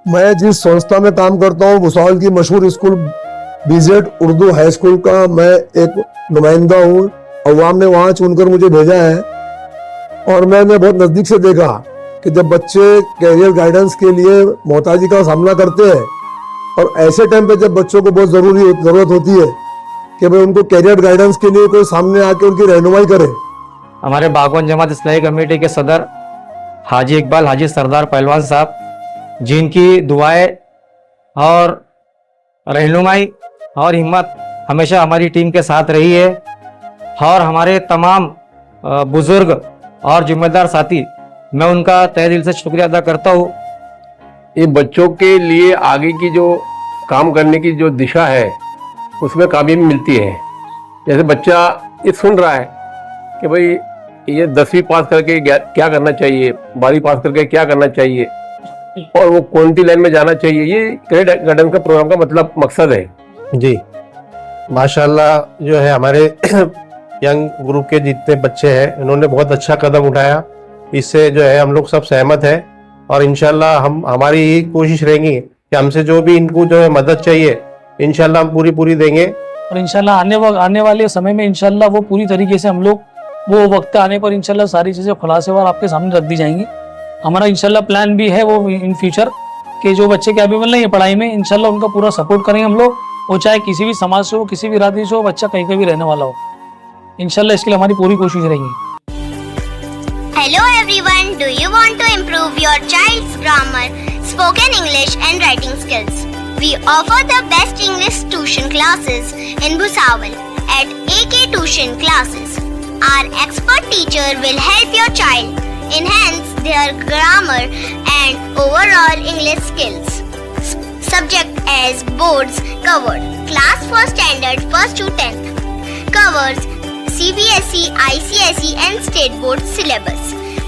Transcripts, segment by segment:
मैं जिस संस्था में काम करता हूँ भुसावल की मशहूर school BZ Urdu high school का मैं एक नुमाइंदा हूँ। अवाम ने वहाँ चुनकर मुझे भेजा है और मैंने बहुत नज़दीक से देखा कि जब बच्चे कैरियर गाइडेंस के लिए मोहताजी का सामना करते हैं और ऐसे टाइम पे जब बच्चों को बहुत ज़रूरत होती है कि भाई उनको कैरियर गाइडेंस के लिए कोई सामने आके उनकी रहनुमाई करे। हमारे बागवान जमात इस्लाही कमेटी के सदर हाजी इकबाल हाजी सरदार पहलवान साहब, जिनकी दुआएं और रहनुमाई और हिम्मत हमेशा हमारी टीम के साथ रही है, और हमारे तमाम बुजुर्ग और जिम्मेदार साथी, मैं उनका तहे दिल से शुक्रिया अदा करता हूँ। ये बच्चों के लिए आगे की जो काम करने की जो दिशा है उसमें कामयाबी मिलती है। जैसे बच्चा ये सुन रहा है कि भाई ये 10वीं पास करके क्या करना चाहिए, 12वीं पास करके क्या करना चाहिए और वो कौन सी लाइन में जाना चाहिए, ये कैरियर गाइडेंस का प्रोग्राम का मतलब मकसद है। जी माशाल्लाह, जो है हमारे यंग ग्रुप के जितने बच्चे हैं इन्होंने बहुत अच्छा कदम उठाया। इससे जो है हम लोग सब सहमत है और इंशाल्लाह हमारी यही कोशिश रहेगी कि हमसे जो भी इनको जो है मदद चाहिए इंशाल्लाह हम पूरी देंगे। और इंशाल्लाह आने वाले समय में इंशाल्लाह वो पूरी तरीके से हम लोग वो वक्त आने पर इंशाल्लाह सारी चीज़ें खुलासेवार आपके सामने रख दी जाएंगी। हमारा इंशाल्लाह प्लान भी है वो इन फ्यूचर के जो बच्चे कैपेबल नहीं है पढ़ाई में, इंशाल्लाह उनका पूरा सपोर्ट करेंगे हम लोग। वो चाहे किसी भी समाज से हो, किसी भी राधि से हो, बच्चा कहीं का भी रहने वाला हो, इंशाल्लाह इसके लिए हमारी पूरी कोशिश रहेगी। Hello everyone, do you want to improve your child's grammar, spoken English and writing skills? We offer the best English tuition classes in Bhusawal at AK Tuition Classes. Our expert teacher will help your child enhance their grammar and overall English skills. Subject as boards covered. Class for standard 1st to 10th. Covers CBSE, ICSE and state board syllabus.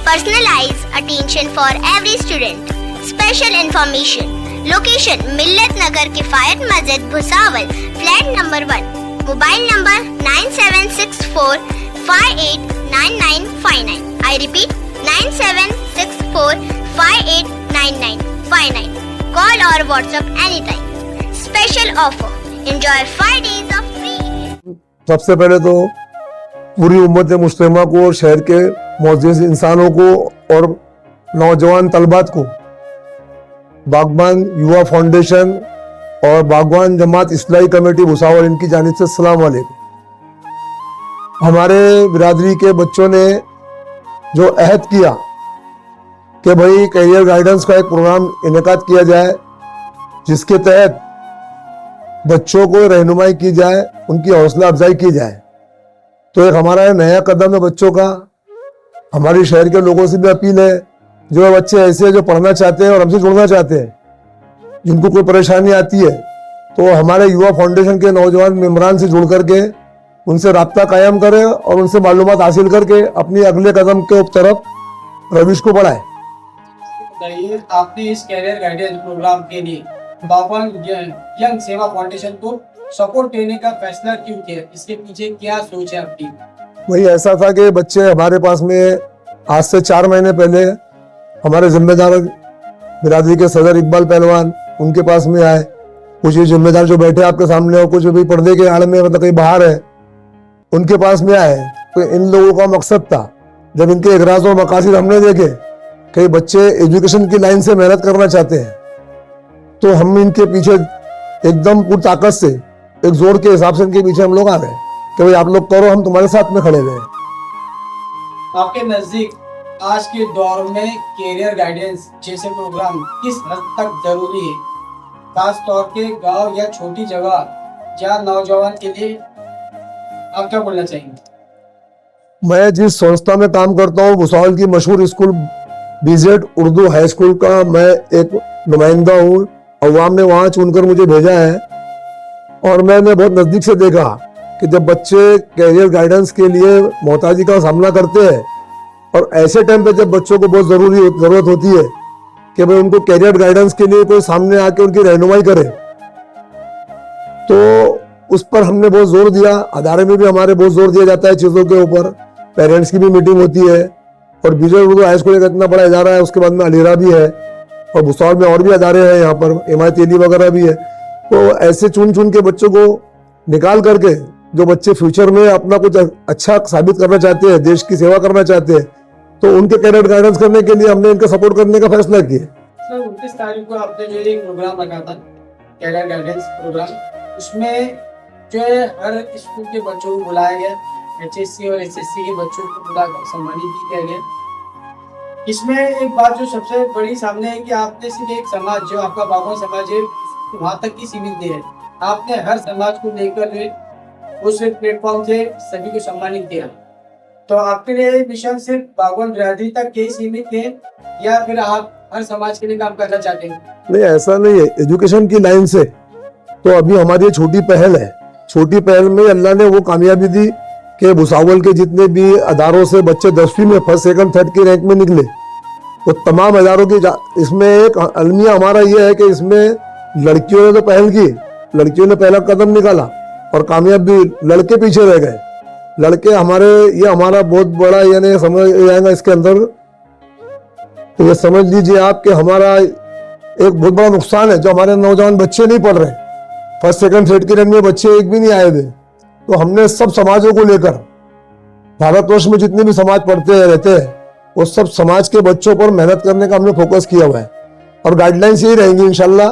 Personalized attention for every student. Special information. Location Millat Nagar Kifayat Masjid Bhusawal, flat number 1. Mobile number 9764589959. I repeat 9764589959. Call or WhatsApp anytime. Special offer. Enjoy 5 days of free. सबसे पहले तो पूरी उम्मत मुस्लिमा को, शहर के मौजूद इंसानों को और नौजवान तलबात को बागवान युवा फाउंडेशन और बागवान जमात इस्लाही कमेटी भुसावल इनकी जानिब से अस्सलाम वालेकुम। हमारे बिरादरी के बच्चों ने जो अहद किया कि भाई कैरियर गाइडेंस का एक प्रोग्राम इनेकाद किया जाए जिसके तहत बच्चों को रहनुमाई की जाए, उनकी हौसला अफजाई की जाए, तो एक हमारा नया कदम है बच्चों का। हमारी शहर के लोगों से भी अपील है, जो बच्चे ऐसे हैं जो पढ़ना चाहते हैं और हमसे जुड़ना चाहते हैं, जिनको कोई परेशानी आती है, तो हमारे युवा फाउंडेशन के नौजवान मेम्बरान से जुड़ करके उनसे राब्ता कायम करें और उनसे मालूमात हासिल करके अपनी अगले कदम के तरफ रविश को बढ़ाए। आपने इस कैरियर गाइडेंस प्रोग्राम के लिए बागवान यंग सेवा फाउंडेशन को सपोर्ट देने का फैसला क्यों किया? इसके पीछे क्या सोच है आपकी? वही ऐसा था कि बच्चे हमारे पास में आज से 4 महीने पहले हमारे जिम्मेदार बिरादरी के सदर इकबाल पहलवान उनके पास में आए। कुछ जिम्मेदार जो बैठे आपके सामने और कुछ भी पर्दे के आड़ में मतलब कहीं बाहर है, उनके पास में आए। तो इन लोगों का मकसद था, जब इनके इगराज और मकासद हमने देखे, कई बच्चे एजुकेशन की लाइन से मेहनत करना चाहते हैं, तो हम इनके पीछे एकदम पूरी ताकत से एक जोर के हिसाब से इनके पीछे हम लोग आ गए कि भाई आप लोग करो, हम तुम्हारे साथ में खड़े हुए हैं। आपके नजदीक आज के दौर में कैरियर गाइडेंस जैसे प्रोग्राम किस हद तक जरूरी है, खास तौर के गांव या छोटी जगह जहां नौजवान के लिए आप क्या बोलना चाहेंगे? मैं जिस संस्था में काम करता हूँ भुसावल की मशहूर school BZ Urdu high school का मैं एक नुमाइंदा हूँ। अवाम ने वहाँ चुनकर मुझे भेजा है और मैंने बहुत नज़दीक से देखा कि जब बच्चे कैरियर गाइडेंस के लिए मोहताजी का सामना करते हैं और ऐसे टाइम पे जब बच्चों को बहुत ज़रूरत होती है कि भाई उनको कैरियर गाइडेंस के लिए कोई सामने आके उनकी रहनुमाई करे, तो उस पर हमने बहुत जोर दिया। अदारे में भी हमारे बहुत जोर दिया जाता है चीज़ों के ऊपर। पेरेंट्स की भी मीटिंग होती है और बीजेड उर्दू हाई स्कूल का इतना बड़ा इदारा है, उसके बाद में अलीरा भी है, और भुसावल में और भी अदारे हैं, यहाँ पर MITLE वगैरह भी है। तो ऐसे चुन चुन के बच्चों को निकाल करके जो बच्चे फ्यूचर में अपना कुछ अच्छा साबित करना चाहते हैं, देश की सेवा करना चाहते हैं, तो उनके कैरियर गाइडेंस करने के लिए हमने इनका सपोर्ट करने का फैसला किया। सर 29 तारीख को आपने जो एक प्रोग्राम रखा था, कैरियर गाइडेंस प्रोग्राम, उसमें जो है हर स्कूल के बच्चों को बुलाया गया, HSC और SSC के बच्चों को बुलाकर सम्मानित भी किया गया। इसमें एक बात जो सबसे बड़ी सामने है कि आपने सिर्फ एक समाज, जो आपका बागवान समाज है, वहाँ तक ही सीमित नहीं है, आपने हर समाज को लेकर उस प्लेटफॉर्म से सभी को सम्मानित किया। तो आपके लिए मिशन सिर्फ बागवान बिरादरी तक के ही सीमित है या फिर आप हर समाज के लिए काम करना चाहते हैं? नहीं, ऐसा नहीं है। एजुकेशन की लाइन से तो अभी हमारी ये छोटी पहल है। छोटी पहल में अल्लाह ने वो कामयाबी दी कि भुसावल के जितने भी अदारों से बच्चे 10वीं में फर्स्ट सेकंड थर्ड की रैंक में निकले, वो तमाम अदारों की इसमें एक अलमिया हमारा ये है कि इसमें लड़कियों ने तो पहल की, लड़कियों ने पहला कदम निकाला और कामयाब भी, लड़के पीछे रह गए। लड़के हमारे, ये हमारा बहुत बड़ा, यानी समझ आएगा इसके अंदर, तो ये समझ लीजिए आप कि हमारा एक बहुत बड़ा नुकसान है जो हमारे नौजवान बच्चे नहीं पढ़ रहे। फर्स्ट सेकंड थर्ड की रैंक में बच्चे एक भी नहीं आए हुए। तो हमने सब समाजों को लेकर, भारतवर्ष में जितने भी समाज पढ़ते रहते हैं, वो सब समाज के बच्चों पर मेहनत करने का हमने फोकस किया हुआ है। और गाइडलाइंस यही रहेंगी इंशाल्लाह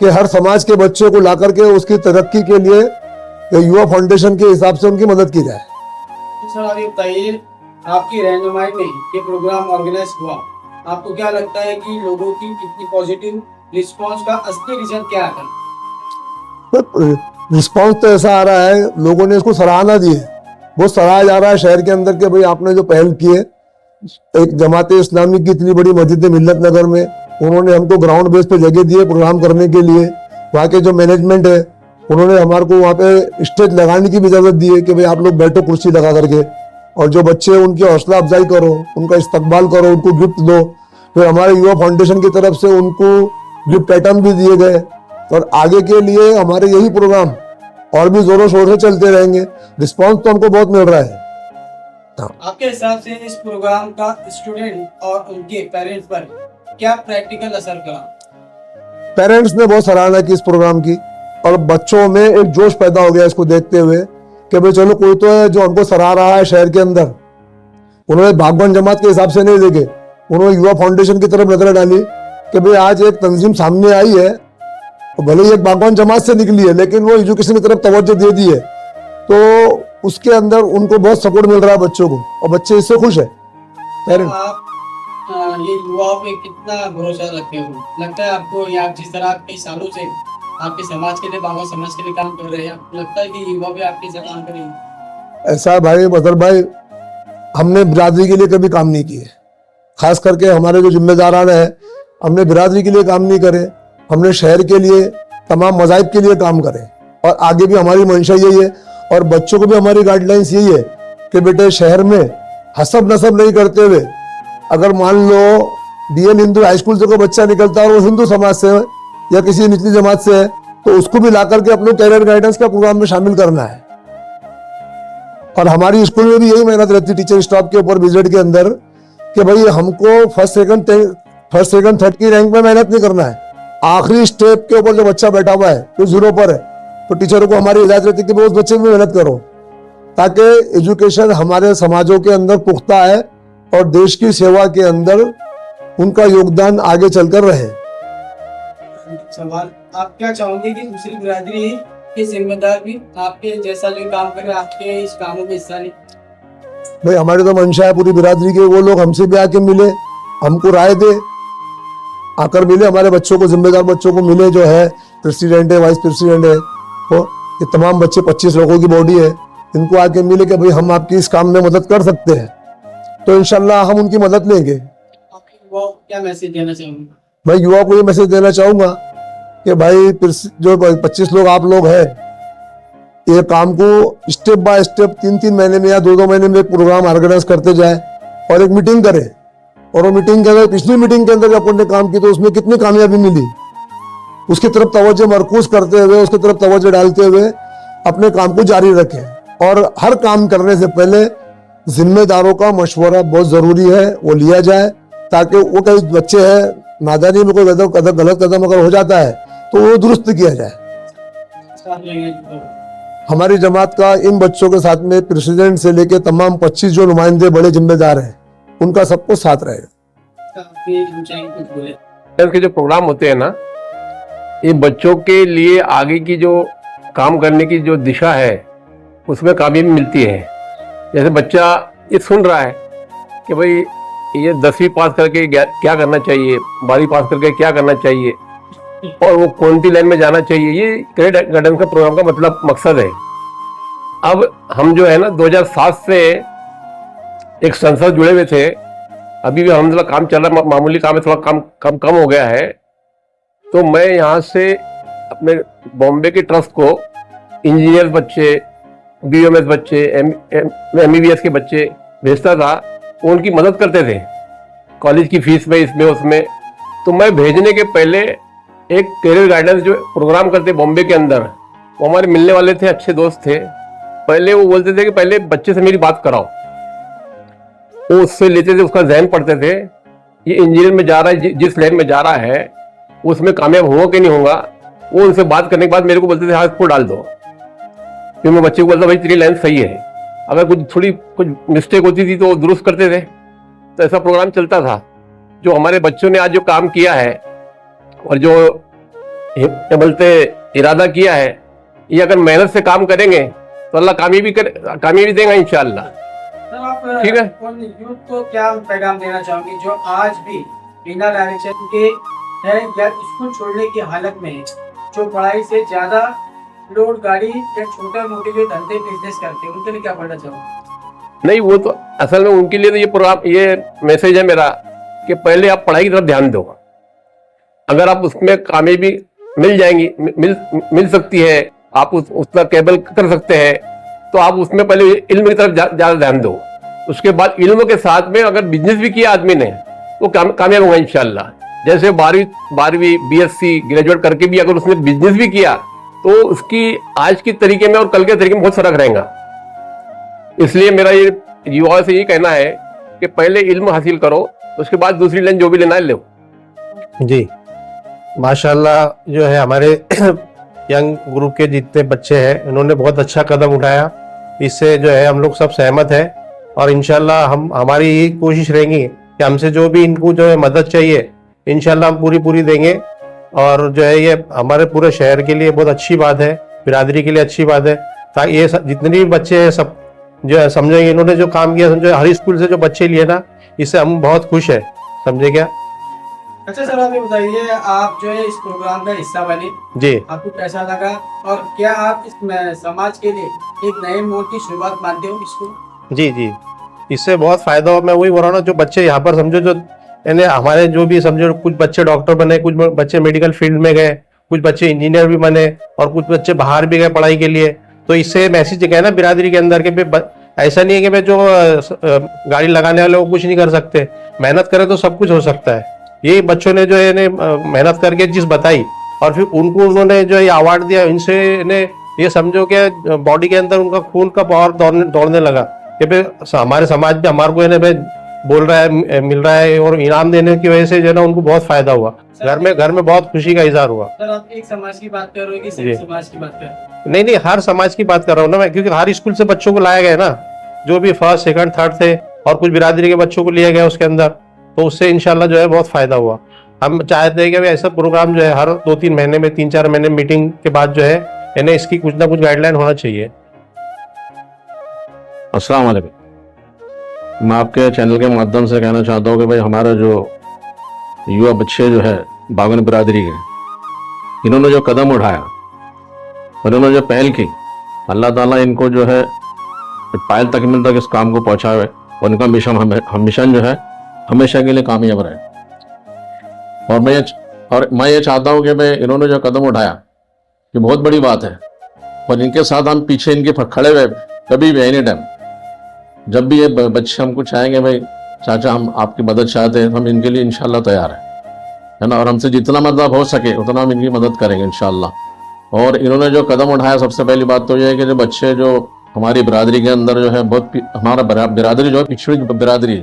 कि हर समाज के बच्चों को ला करके उसकी तरक्की के लिए युवा फाउंडेशन के हिसाब से उनकी मदद की जाए। सर आप ये बताइए, आपकी रहनुमाई में ये प्रोग्राम ऑर्गेनाइज हुआ, आपको क्या लगता है कि लोगों की इतनी पॉजिटिव रिस्पांस का असली रीजन क्या है? रिस्पांस तो ऐसा आ रहा है, लोगों ने इसको सराहना दी है, बहुत सराहा जा रहा है शहर के अंदर के भाई आपने जो पहल की है। एक जमाते इस्लामी की इतनी बड़ी मस्जिद मिल्लत नगर में उन्होंने हमको ग्राउंड बेस पे जगह दिए प्रोग्राम करने के लिए। वहाँ के जो मैनेजमेंट है उन्होंने हमारे को वहाँ पे स्टेज लगाने की भी इजाजत दी है कि भाई आप लोग बैठो कुर्सी लगा करके, और जो बच्चे उनकी हौसला अफजाई करो, उनका इस्तकबाल करो, उनको गिफ्ट दो। फिर हमारे युवा फाउंडेशन की तरफ से उनको गिफ्ट आइटम भी दिए गए। और आगे के लिए हमारे यही प्रोग्राम और भी जोरों शोर से चलते रहेंगे। रिस्पांस तो हमको बहुत मिल रहा है। आपके हिसाब से इस प्रोग्राम का स्टूडेंट और उनके पेरेंट्स पर क्या प्रैक्टिकल असर करा? पेरेंट्स ने बहुत सराहना की इस प्रोग्राम की, और बच्चों में एक जोश पैदा हो गया इसको देखते हुए कि भाई चलो कोई तो है जो हमको सराह रहा है शहर के अंदर। उन्होंने बागवान जमात के हिसाब से नहीं देखे, उन्होंने युवा फाउंडेशन की तरफ नजर डाली कि भाई आज एक तंजीम सामने आई है, भले ही एक बागवान जमात से निकली है लेकिन वो एजुकेशन की तरफ तवज्जो दे दी है, तो उसके अंदर उनको बहुत सपोर्ट मिल रहा है बच्चों को, और बच्चे इससे खुश है। आप ये युवाओं पे कितना भरोसा रखते हो? लगता है आपको, या जिस तरह आप कई सालों से आपके समाज के लिए, बागवान समाज के लिए काम कर रहे हैं, आपको लगता है कि युवा भी आपके साथ काम करेंगे? ऐसा भाई बदर भाई, हमने बिरादरी के लिए कभी काम नहीं किए। खास करके हमारे जो जिम्मेदारान है, हमने बिरादरी के लिए काम नहीं करे, हमने शहर के लिए, तमाम मज़ाहिब के लिए काम करे। और आगे भी हमारी मंशा यही है, और बच्चों को भी हमारी गाइडलाइंस यही है कि बेटे शहर में हसब नसब नहीं करते हुए, अगर मान लो DN हिंदू हाई स्कूल से कोई बच्चा निकलता है और वो हिंदू समाज से है या किसी निचली जमात से है, तो उसको भी ला करके अपने कैरियर गाइडेंस का प्रोग्राम में शामिल करना है। और हमारी स्कूल में भी यही मेहनत रहती है टीचर स्टाफ के ऊपर विजिट के अंदर कि भाई हमको फर्स्ट सेकंड थर्ड की रैंक में मेहनत नहीं करना है। आखिरी स्टेप के ऊपर जो बच्चा बैठा हुआ है, जो 0 पर है, तो टीचरों को हमारी हिदायत रहती है कि उस बच्चे में मेहनत करो, ताकि एजुकेशन हमारे समाजों के अंदर पुख्ता है और देश की सेवा के अंदर उनका योगदान आगे चलकर रहे। सवाल, आप क्या चाहोगे कि दूसरी बिरादरी के जिम्मेदार भी आपके जैसा जो काम कर रहे हैं, आपके इस कामों में हिस्सा लें? भाई हमारी तो मंशा है पूरी बिरादरी के वो लोग हमसे भी आके मिले, हमको राय दे, आकर मिले, हमारे बच्चों को, जिम्मेदार बच्चों को मिले, जो है प्रेसिडेंट है, वाइस प्रेसिडेंट है, तो ये तमाम बच्चे 25 लोगों की बॉडी है, इनको आके मिले कि भाई हम आपकी इस काम में मदद कर सकते हैं, तो इंशाल्लाह हम उनकी मदद लेंगे। क्या मैसेज देना चाहूंगा? मैं युवा को ये मैसेज देना चाहूंगा कि भाई जो 25 लोग आप लोग हैं, ये काम को स्टेप बाय स्टेप 3-3 महीने में या 2-2 महीने में एक प्रोग्राम ऑर्गेनाइज करते जाए और एक मीटिंग करें। और वो मीटिंग के अंदर, पिछली मीटिंग के अंदर अपन ने काम की तो उसमें कितनी कामयाबी मिली, उसकी तरफ तवज्जो मरकूज करते हुए, उसकी तरफ तवज्जो डालते हुए अपने काम को जारी रखें। और हर काम करने से पहले जिम्मेदारों का मशवरा बहुत जरूरी है, वो लिया जाए ताकि वो कई बच्चे हैं नादानी में कोई गलत कदम अगर हो जाता है तो वो दुरुस्त किया जाए। हमारी जमात का इन बच्चों के साथ में प्रेसिडेंट से लेके तमाम 25 जो नुमाइंदे बड़े जिम्मेदार हैं उनका सबको साथ रहेगा। के जो प्रोग्राम होते हैं ना, ये बच्चों के लिए आगे की जो काम करने की जो दिशा है उसमें कामयाबी मिलती है। जैसे बच्चा ये सुन रहा है कि भाई ये 10वीं पास करके क्या करना चाहिए, 12वीं पास करके क्या करना चाहिए और वो कौन सी लाइन में जाना चाहिए, ये करियर गाइडेंस का प्रोग्राम का मतलब मकसद है। अब हम जो है ना 2007 से एक संसद जुड़े हुए थे, अभी भी हम काम चल रहा, मामूली काम है, थोड़ा कम हो गया है। तो मैं यहाँ से अपने बॉम्बे के ट्रस्ट को इंजीनियर बच्चे, BMS बच्चे, MBBS के बच्चे भेजता था, वो उनकी मदद करते थे कॉलेज की फीस में, इसमें उसमें। तो मैं भेजने के पहले एक करियर गाइडेंस जो प्रोग्राम करते बॉम्बे के अंदर, वो हमारे मिलने वाले थे, अच्छे दोस्त थे। पहले वो बोलते थे कि पहले बच्चे से मेरी बात कराओ, वो उससे लेते थे, उसका जहन पढ़ते थे, ये इंजीनियर में जा रहा है, जिस लाइन में जा रहा है उसमें कामयाब होगा कि नहीं होगा। वो उनसे बात करने के बाद मेरे को बोलते थे हाँ इसको डाल दो। फिर मैं बच्चे को बोलता भाई तेरी लाइन सही है, अगर कुछ मिस्टेक होती थी तो वो दुरुस्त करते थे। तो ऐसा प्रोग्राम चलता था। जो हमारे बच्चों ने आज जो काम किया है और जो बोलते इरादा किया है, ये अगर मेहनत से काम करेंगे तो अल्लाह कामयाबी देगा इंशाअल्लाह। ठीक है। यूथ को क्या पैगाम देना चाहोगे जो आज भी बिना डायरेक्शन के है या स्कूल छोड़ने की हालत में है, जो पढ़ाई से ज्यादा लोड गाड़ी या छोटे मोटे जो धंधे बिजनेस करते हैं, उनके लिए क्या पढ़ना चाहोगे? नहीं, वो तो असल में उनके लिए तो ये प्रोग्राम, ये मैसेज है मेरा कि पहले आप पढ़ाई की तरफ ध्यान दो। अगर आप उसमें कामयाबी मिल जाएंगी, मिल सकती है, आप उसका केबल कर सकते हैं, तो आप उसमें पहले इल्म की तरफ ज्यादा ध्यान दो। उसके बाद इल्म के साथ में अगर बिजनेस भी किया आदमी ने वो कामयाब होगा इंशाल्लाह। जैसे 12वीं BSc ग्रेजुएट करके भी अगर उसने बिजनेस भी किया तो उसकी आज के तरीके में और कल के तरीके में बहुत फर्क रहेगा। इसलिए मेरा ये युवाओं से ये कहना है कि पहले इल्म हासिल करो, उसके बाद दूसरी लाइन जो भी लेना है लो। जी माशाल्लाह, जो है हमारे यंग ग्रुप के जितने बच्चे हैं इन्होंने बहुत अच्छा कदम उठाया, इससे जो है हम लोग सब सहमत हैं। और इंशाल्लाह हमारी यही कोशिश रहेगी कि हमसे जो भी इनको जो है मदद चाहिए इंशाल्लाह हम पूरी देंगे। और जो है ये हमारे पूरे शहर के लिए बहुत अच्छी बात है, बिरादरी के लिए अच्छी बात है, ताकि ये जितने भी बच्चे हैं सब जो है समझेंगे इन्होंने जो काम किया, समझो हर स्कूल से जो बच्चे लिए ना, इससे हम बहुत खुश है, समझे क्या। अच्छा सर, आप ये बताइए, आप जो है इस प्रोग्राम का हिस्सा बने जी, आपको कैसा लगा और क्या आप इस समाज के लिए एक नए मोड़ की शुरुआत मानते हो इसको? जी, इससे बहुत फायदा हो। मैं वही बोल रहा हूँ ना, जो बच्चे यहाँ पर समझो, जो यानी हमारे जो भी समझो, कुछ बच्चे डॉक्टर बने, कुछ बच्चे मेडिकल फील्ड में गए, कुछ बच्चे इंजीनियर भी बने और कुछ बच्चे बाहर भी गए पढ़ाई के लिए। तो इससे मैसेज गया ना बिरादरी के अंदर के ऐसा नहीं है कि भाई जो गाड़ी लगाने वाले वो कुछ नहीं कर सकते, मेहनत करे तो सब कुछ हो सकता है। ये बच्चों ने जो है मेहनत करके चीज बताई और फिर उनको उन्होंने जो ये अवार्ड दिया, इनसे ये समझो कि बॉडी के अंदर उनका खून का पावर दौड़ने लगा कि भाई हमारे समाज में हमारे को भाई बोल रहा है, मिल रहा है, और इनाम देने की वजह से जो है ना उनको बहुत फायदा हुआ। घर में बहुत खुशी का इजहार हुआ। सर, आप एक समाज की बात कर रहे हो कि सिर्फ समाज की बात कर रहे हो? नहीं, हर समाज की बात कर रहा हूँ ना मैं, क्योंकि हर स्कूल से बच्चों को लाया गया ना, जो भी फर्स्ट सेकंड थर्ड थे और कुछ बिरादरी के बच्चों को लिया गया उसके अंदर, तो उससे इंशाल्लाह जो है बहुत फायदा हुआ। हम चाहते हैं कि ऐसा प्रोग्राम जो है हर 2-3 महीने में, 3-4 महीने मीटिंग के बाद जो है यानी इसकी कुछ ना कुछ गाइडलाइन होना चाहिए। अस्सलाम वालेकुम। मैं आपके चैनल के माध्यम से कहना चाहता हूँ कि भाई हमारा जो युवा बच्चे जो है बागन बिरादरी के, इन्होंने जो कदम उठाया और इन्होंने जो पहल की, अल्लाह ताला इनको जो है पायल तकमील तक इस काम को पहुँचाए और इनका मिशन जो है हमेशा के लिए कामयाब रहे। और मैं ये चाहता हूँ कि भाई इन्होंने जो कदम उठाया ये बहुत बड़ी बात है, और इनके साथ हम पीछे इनके खड़े हुए कभी भी, एनी टाइम, जब भी ये बच्चे हमको चाहेंगे भाई चाचा हम आपकी मदद चाहते हैं, हम इनके लिए इंशाल्लाह तैयार है ना। और हमसे जितना मतलब हो सके उतना हम इनकी मदद करेंगे इंशाल्लाह। और इन्होंने जो कदम उठाया, सबसे पहली बात तो ये है कि जो बच्चे जो हमारी बिरादरी के अंदर जो है बहुत, हमारा बिरादरी जो है पिछड़ी बिरादरी,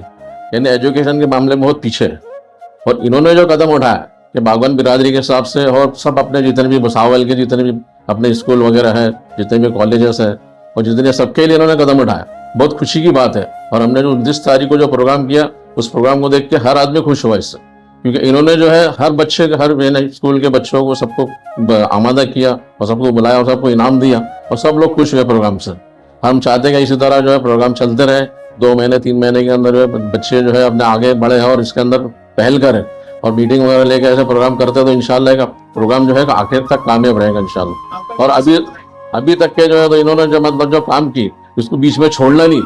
यानी एजुकेशन के मामले में बहुत पीछे है। और इन्होंने जो कदम उठाया कि बागवान बिरादरी के हिसाब से और सब अपने जितने भी भुसावल के जितने भी अपने स्कूल वगैरह हैं, जितने भी कॉलेजेस हैं और जितने सबके लिए इन्होंने कदम उठाया, बहुत खुशी की बात है। और हमने जो 29 तारीख को जो प्रोग्राम किया, उस प्रोग्राम को देख के हर आदमी खुश हुआ इससे, क्योंकि इन्होंने जो है हर बच्चे हर स्कूल के बच्चों को सबको आमादा किया और सबको बुलाया और सबको इनाम दिया और सब लोग खुश हुए प्रोग्राम से। हम चाहते हैं कि इसी तरह जो है प्रोग्राम चलते रहे, 2 महीने 3 महीने के अंदर जो है बच्चे जो है अपने आगे बढ़े और इसके अंदर पहल करें और मीटिंग वगैरह लेकर ऐसे प्रोग्राम करते हैं तो इंशाल्लाह का प्रोग्राम जो है आखिर तक कामयाब रहेगा इंशाल्लाह। और अभी तक के जो है तो इन्होंने जो मतलब जो काम की उसको बीच में छोड़ना नहीं,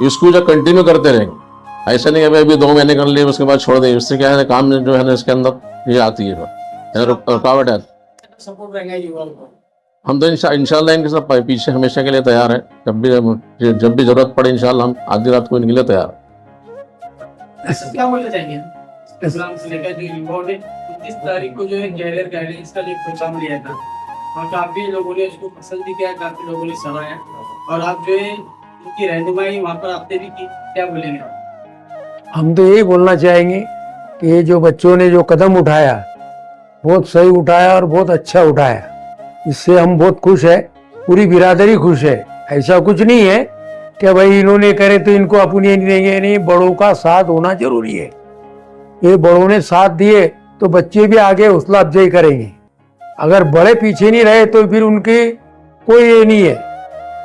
इसको जो कंटिन्यू करते रहेंगे। ऐसा नहीं है अभी 2 महीने कर लिए उसके बाद छोड़ दें, उससे क्या है काम जो है ना इसके अंदर ये आती है रुकावट है। सपोर्ट रहेगा युवाओं को। हम तो इंशाल्लाह इनके सब पीछे हमेशा के लिए तैयार है, जब भी जरूरत पड़े इंशाल्लाह हम आधी रात को इनके लिए तैयार है। क्या बोलना चाहेंगे प्रोग्राम से लेकर जो युवाओं ने 29 तारीख को जो है कैरियर गाइडेंस का एक प्रोग्राम लिया था और काफी लोगों ने उसको पसंद भी किया, काफी लोगों ने सराहा और आप जो है उनकी रहनुमाई वहाँ पर आपने भी की, क्या बोलेंगे आप? हम तो यही बोलना चाहेंगे कि ये जो बच्चों ने जो कदम उठाया बहुत सही उठाया और बहुत अच्छा उठाया, इससे हम बहुत खुश है, पूरी बिरादरी खुश है। ऐसा कुछ नहीं है कि भाई इन्होंने करे तो इनको अपनी नहीं, बड़ों का साथ होना जरूरी है। ये बड़ों ने साथ दिए तो बच्चे भी आगे हौसला अफजाई करेंगे। अगर बड़े पीछे नहीं रहे तो फिर उनकी कोई ये नहीं है।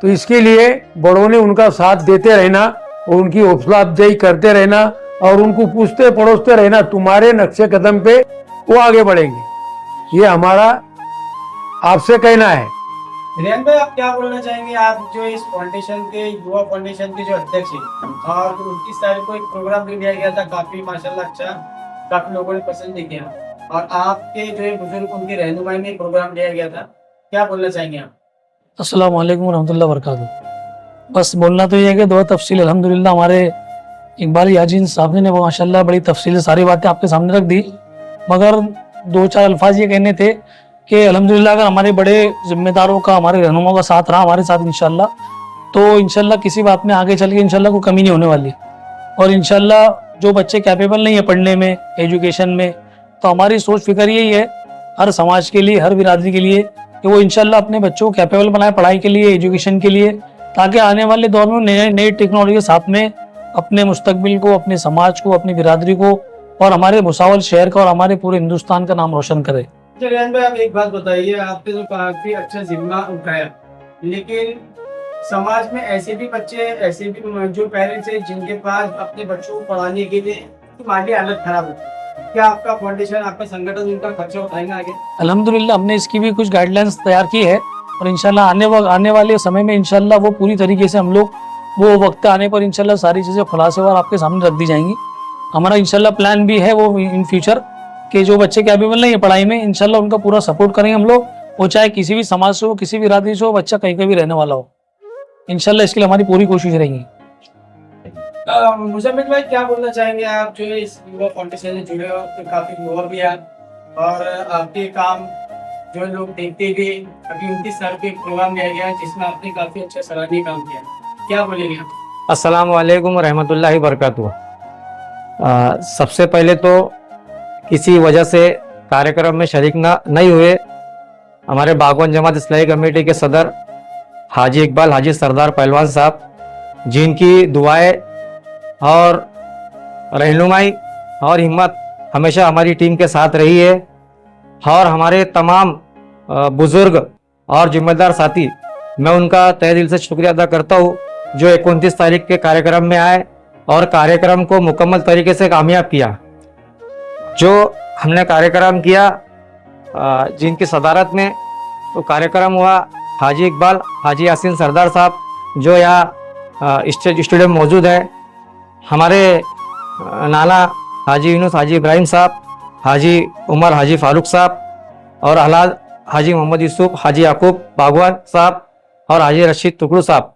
तो इसके लिए बड़ों ने उनका साथ देते रहना और उनकी हौसला अफजाई करते रहना और उनको पूछते पड़ोसते रहना, तुम्हारे नक्शे कदम पे वो आगे बढ़ेंगे। ये हमारा आपसे कहना है। रियान भाई, आप क्या बोलना चाहेंगे? आप जो इस फाउंडेशन के युवा फाउंडेशन के जो अध्यक्ष हैं और 29 तारीख को एक प्रोग्राम भी लिया गया था, काफी माशाल्लाह अच्छा, काफी लोगों ने पसंद भी किया और आपके जो है बुजुर्ग उनकी रहनुमाई में प्रोग्राम लिया गया था, क्या बोलना चाहेंगे आप? अस्सलाम वालेकुम रहमतुल्लाह वबरकातुहू। बस बोलना तो ये है कि दो तफसील अल्हम्दुलिल्लाह हमारे इकबाल याजीन साहब ने वो माशाल्लाह बड़ी तफसील सारी बातें आपके सामने रख दी, मगर 2-4 अल्फाज ये कहने थे कि अल्हम्दुलिल्लाह अगर हमारे बड़े जिम्मेदारों का, हमारे रहनुमाओं का साथ रहा हमारे साथ इंशाल्लाह, तो इंशाल्लाह किसी बात में आगे चल के इंशाल्लाह कोई कमी नहीं होने वाली। और इंशाल्लाह जो बच्चे कैपेबल नहीं है पढ़ने में, एजुकेशन में, तो हमारी सोच फिक्र यही है हर समाज के लिए, हर बिरादरी के लिए कि वो इंशाल्लाह अपने बच्चों को कैपेबल बनाए पढ़ाई के लिए, एजुकेशन के लिए, ताकि आने वाले दौर में नई टेक्नोलॉजी के साथ में अपने मुस्तकबिल को, अपने समाज को, अपनी बिरादरी को और हमारे भुसावल शहर का और हमारे पूरे हिंदुस्तान का नाम रोशन करे। रियान भाई, आप एक बात बताइए, आपने तो काफी अच्छा जिम्मा उठाया, लेकिन समाज में ऐसे भी बच्चे, ऐसे भी जो पेरेंट्स हैं जिनके पास अपने बच्चों को पढ़ाने के लिए माली हालत खराब होती है, क्या आपका फाउंडेशन, आपका संगठन उनका खर्चा उठाएगा आगे? अल्हम्दुलिल्लाह हमने इसकी भी कुछ गाइडलाइंस तैयार की है और इंशाल्लाह आने वाले समय में इंशाल्लाह वो पूरी तरीके से हम लोग वो वक्त आने पर इंशाल्लाह सारी चीज़ें खुलासेवार आपके सामने रख दी जाएंगी। हमारा इंशाल्लाह प्लान भी है वो इन फ्यूचर कि जो बच्चे कैपेबल नहीं है पढ़ाई में, इंशाल्लाह उनका पूरा सपोर्ट करेंगे हम लोग, वो चाहे किसी भी समाज से हो, किसी भी बिरादरी से हो, बच्चा कहीं का भी रहने वाला हो, इंशाल्लाह इसके लिए हमारी पूरी कोशिश रहेगी। मुजम्मिल भाई, क्या बोलना चाहेंगे आप जो इस युवा फाउंडेशन से जुड़े हो, तो काफी युवा भी हैं और आपके काम जो लोग देखते भी, अभी 29 साल के प्रोग्राम लिया गया है जिसमें आपने काफी अच्छा सराहनीय काम किया, क्या बोलेंगे आप? अस्सलाम वालेकुम रहमतुल्लाहि वबरकातुहू। सबसे पहले तो किसी वजह से कार्यक्रम में शरीक नहीं हुए हमारे बागवान जमात इस्लाही कमेटी के सदर हाजी इकबाल हाजी सरदार पहलवान साहब, जिनकी दुआएं और रहनुमाई और हिम्मत हमेशा हमारी टीम के साथ रही है, और हमारे तमाम बुज़ुर्ग और जिम्मेदार साथी, मैं उनका तहे दिल से शुक्रिया अदा करता हूँ जो 29 तारीख के कार्यक्रम में आए और कार्यक्रम को मुकम्मल तरीके से कामयाब किया। जो हमने कार्यक्रम किया जिनकी सदारत में तो कार्यक्रम हुआ, हाजी इकबाल हाजी यासीन सरदार साहब जो यहाँ स्टेडियम मौजूद है, हमारे नाना हाजी यूनुस हाजी इब्राहिम साहब, हाजी उमर हाजी फारूक साहब और अहलाद हाजी मोहम्मद यूसुफ हाजी याकूब बागवान साहब और हाजी रशीद टुकड़ू साहब,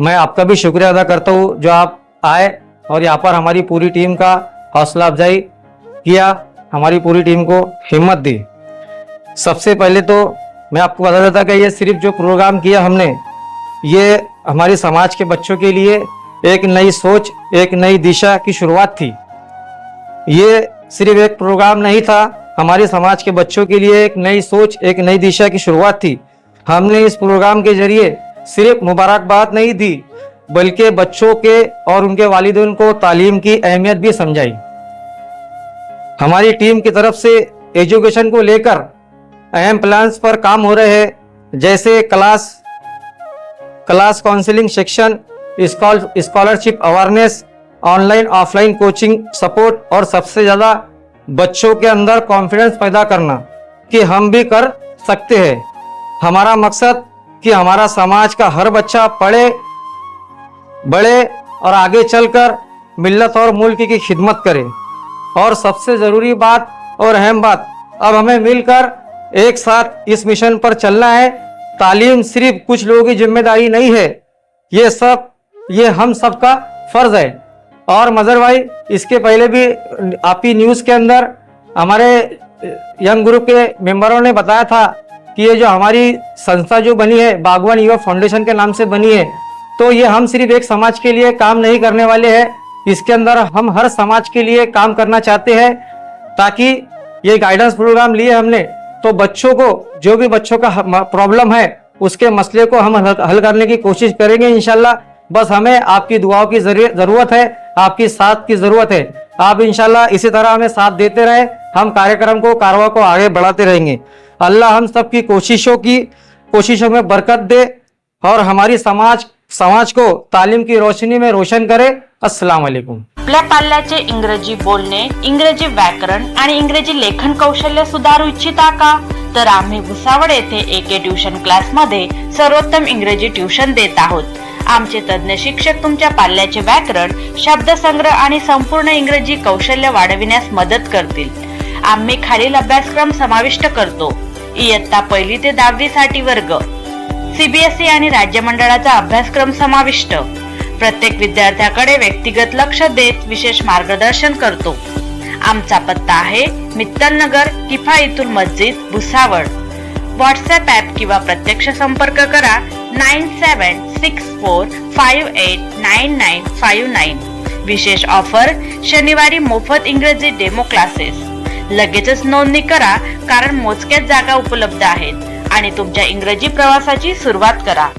मैं आपका भी शुक्रिया अदा करता हूँ जो आप आए और यहाँ पर हमारी पूरी टीम का हौसला अफजाई किया, हमारी पूरी टीम को हिम्मत दी। सबसे पहले तो मैं आपको बता देता कि ये सिर्फ जो प्रोग्राम किया हमने, ये हमारे समाज के बच्चों के लिए एक नई सोच, एक नई दिशा की शुरुआत थी। ये सिर्फ एक प्रोग्राम नहीं था, हमारे समाज के बच्चों के लिए एक नई सोच, एक नई दिशा की शुरुआत थी। हमने इस प्रोग्राम के जरिए सिर्फ मुबारकबाद नहीं दी, बल्कि बच्चों के और उनके वालिदैन को तालीम की अहमियत भी समझाई। हमारी टीम की तरफ से एजुकेशन को लेकर अहम प्लान्स पर काम हो रहे हैं, जैसे class counselling section, scholarship awareness, online offline coaching support और सबसे ज़्यादा बच्चों के अंदर कॉन्फिडेंस पैदा करना कि हम भी कर सकते हैं। हमारा मकसद कि हमारा समाज का हर बच्चा पढ़े, बढ़े और आगे चलकर मिल्लत और मुल्क की खिदमत करे। और सबसे ज़रूरी बात और अहम बात, अब हमें मिलकर एक साथ इस मिशन पर चलना है। तालीम सिर्फ कुछ लोगों की जिम्मेदारी नहीं है, ये हम सबका फर्ज है। और मजहर भाई, इसके पहले भी आपकी न्यूज़ के अंदर हमारे यंग ग्रुप के मेंबरों ने बताया था कि ये जो हमारी संस्था जो बनी है बागवान युवा फाउंडेशन के नाम से बनी है, तो ये हम सिर्फ एक समाज के लिए काम नहीं करने वाले हैं, इसके अंदर हम हर समाज के लिए काम करना चाहते हैं, ताकि ये गाइडेंस प्रोग्राम लिए हमने तो बच्चों को, जो भी बच्चों का प्रॉब्लम है उसके मसले को हम हल करने की कोशिश करेंगे इंशाल्लाह। बस हमें आपकी दुआओं की जरूरत है, आपकी साथ की जरूरत है। आप इंशाल्लाह इसी तरह हमें साथ देते रहे, हम कार्यक्रम को कारवा को आगे बढ़ाते रहेंगे। अल्लाह हम सब की कोशिशों में बरकत दे और हमारी समाज को तालीम की रोशनी में रोशन करे। अस्सलाम वालेकुम। आपल्या पाल्याचे इंग्रजी बोलणे, इंग्रजी व्याकरण आणि इंग्रजी लेखन कौशल्य सुधारू इच्छिता का? तर आम्ही भुसावळ येथे एके ट्युशन क्लास मध्ये सर्वोत्तम इंग्रजी ट्युशन देत आहोत। आमचे तज्ञ शिक्षक तुमच्या पाल्याचे व्याकरण, शब्दसंग्रह आणि संपूर्ण इंग्रजी कौशल्य वाढविण्यास मदत करतील। आम्ही खालील अभ्यासक्रम समाविष्ट करतो: इयत्ता 1ली ते 10वी साठी वर्ग, सीबीएसई आणि राज्य मंडळाचा अभ्यासक्रम समाविष्ट। प्रत्येक विद्यार्थ्याकडे व्यक्तिगत लक्ष देत विशेष मार्गदर्शन करतो। आमचा पत्ता आहे मित्तलनगर, किफायतुल मस्जिद, भुसावळ। व्हॉट्सअप ॲप किंवा प्रत्यक्ष संपर्क करा 9764589959। विशेष ऑफर: शनिवारी मोफत इंग्रजी डेमो क्लासेस। लगेचच नोंदणी करा, कारण मोजक्याच जागा उपलब्ध आहेत आणि तुमच्या इंग्रजी प्रवासाची सुरुवात करा।